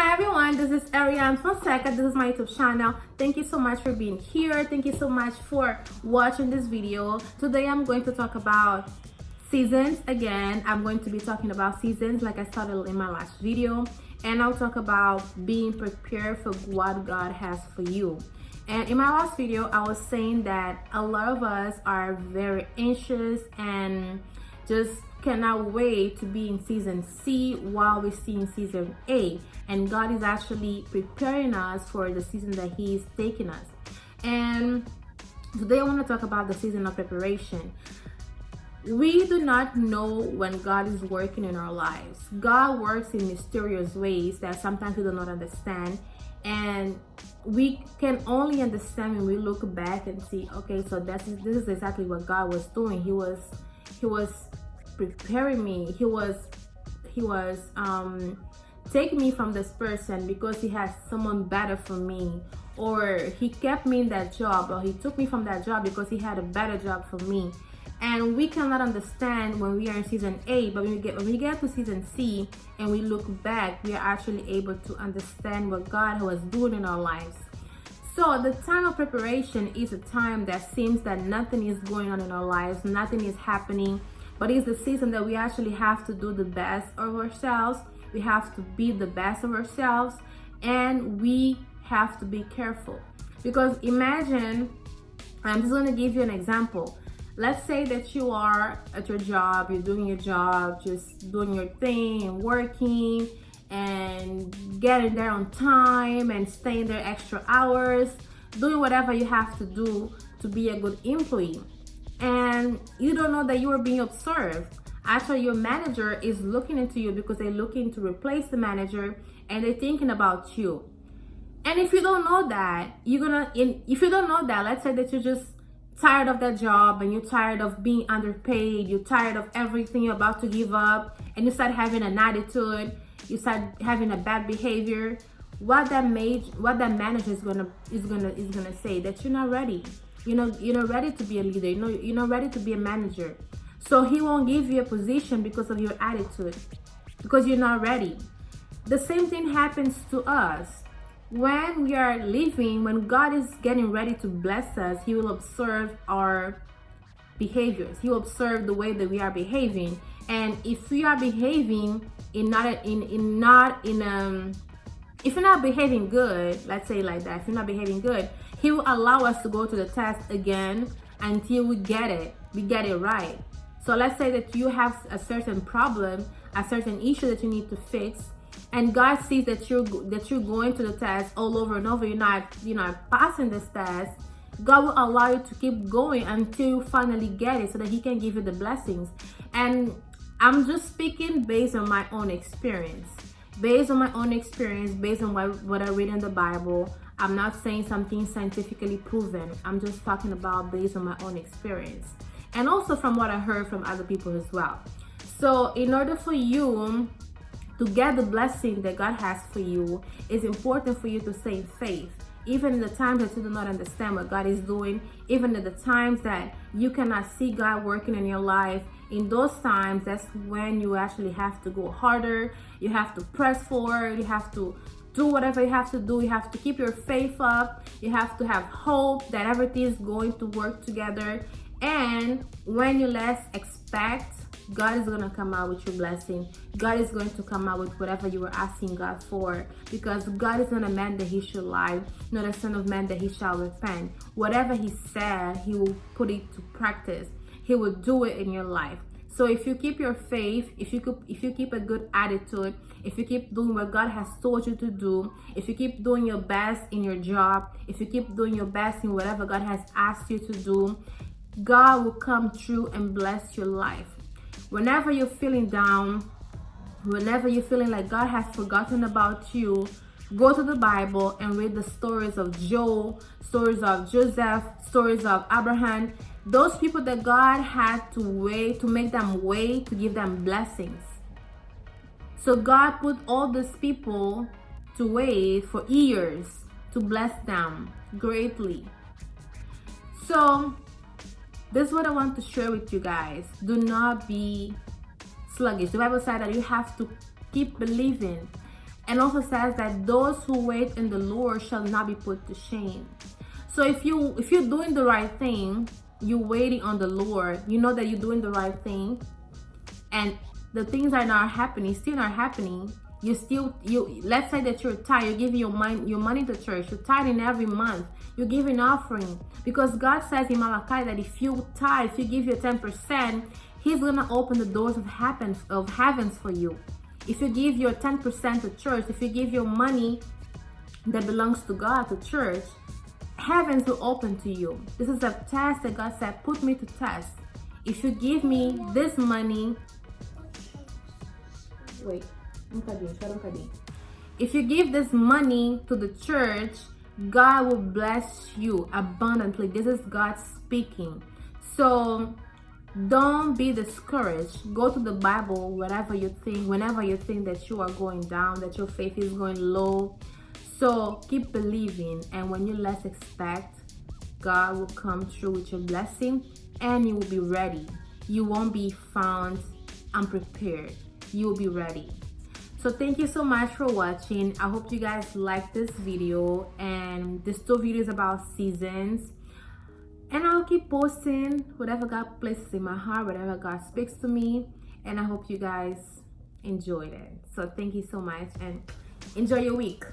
Hi everyone, this is Ariane Fonseca. This is my YouTube channel. Thank you so much for being here. Thank you so much for watching this video. Today I'm going to talk about seasons again. I'm going to be talking about seasons like I started in my last video, and I'll talk about being prepared for what God has for you. And in my last video, I was saying that a lot of us are very anxious and just cannot wait to be in season C while we're seeing season A. And God is actually preparing us for the season that He is taking us. And today I want to talk about the season of preparation. We do not know when God is working in our lives. God works in mysterious ways that sometimes we do not understand. And we can only understand when we look back and see, okay, so this is exactly what God was doing. He was preparing me. He was taking me from this person because He has someone better for me, or He kept me in that job, or He took me from that job because He had a better job for me. And we cannot understand when we are in season A, but when we get to season C and we look back, we are actually able to understand what God was doing in our lives. So the time of preparation is a time that seems that nothing is going on in our lives, nothing is happening, but it's the season that we actually have to do the best of ourselves. We have to be the best of ourselves, and we have to be careful. Because imagine, I'm just going to give you an example. Let's say that you are at your job, you're doing your job, just doing your thing and working and getting there on time and staying there extra hours, doing whatever you have to do to be a good employee. And you don't know that you are being observed. Actually, your manager is looking into you because they're looking to replace the manager and they're thinking about you. And if you don't know that, let's say that you're just tired of that job and you're tired of being underpaid, you're tired of everything, you're about to give up, and you start having an attitude, you start having a bad behavior, what that manager is gonna say that you're not ready. You're not ready to be a leader. You're not ready to be a manager. So he won't give you a position because of your attitude, because you're not ready. The same thing happens to us. When we are living, when God is getting ready to bless us, He will observe our behaviors. He will observe the way that we are behaving. And if we are behaving if you're not behaving good, let's say like that, if you're not behaving good, He will allow us to go to the test again until we get it right. So let's say that you have a certain problem, a certain issue that you need to fix, and God sees that you're going to the test all over and over, you're not passing this test. God will allow you to keep going until you finally get it so that He can give you the blessings. And I'm just speaking based on my own experience. Based on what I read in the Bible. I'm not saying something scientifically proven. I'm just talking about based on my own experience. And also from what I heard from other people as well. So in order for you to get the blessing that God has for you, it's important for you to stay in faith. Even in the times that you do not understand what God is doing, even in the times that you cannot see God working in your life, in those times, that's when you actually have to go harder. You have to press forward. You have to do whatever you have to do. You have to keep your faith up. You have to have hope that everything is going to work together. And when you less expect, God is going to come out with your blessing. God is going to come out with whatever you were asking God for, because God is not a man that He should lie, not a son of man that He shall repent. Whatever He said, He will put it to practice. He will do it in your life. So if you keep your faith, if you keep a good attitude, if you keep doing what God has told you to do, if you keep doing your best in your job, if you keep doing your best in whatever God has asked you to do, God will come through and bless your life. Whenever you're feeling down, whenever you're feeling like God has forgotten about you, go to the Bible and read the stories of Job, stories of Joseph, stories of Abraham. Those people that God had to make them wait to give them blessings. So God put all these people to wait for years to bless them greatly. So this is what I want to share with you guys. Do not be sluggish. The Bible said that you have to keep believing. And also says that those who wait in the Lord shall not be put to shame. So if you're doing the right thing, you're waiting on the Lord, you know that you're doing the right thing, and the things are not happening, still not happening. Let's say that you're tithing, you're giving your money to church, you're tithing every month, you're giving offering, because God says in Malachi that if you tithe, if you give your 10%, He's gonna open the doors of heavens for you. If you give your 10% to church, if you give your money that belongs to God to church, heavens will open to you. This is a test that God said, put me to test. If you give me this money, if you give this money to the church, God will bless you abundantly. This is God speaking. So don't be discouraged. Go to the Bible whenever you think that you are going down, that your faith is going low. So keep believing, and when you less expect, God will come through with your blessing, and you will be ready. You won't be found unprepared. You will be ready. So thank you so much for watching. I hope you guys like this video, and this 2 videos about seasons. And I'll keep posting whatever God places in my heart, whatever God speaks to me. And I hope you guys enjoyed it. So thank you so much, and enjoy your week.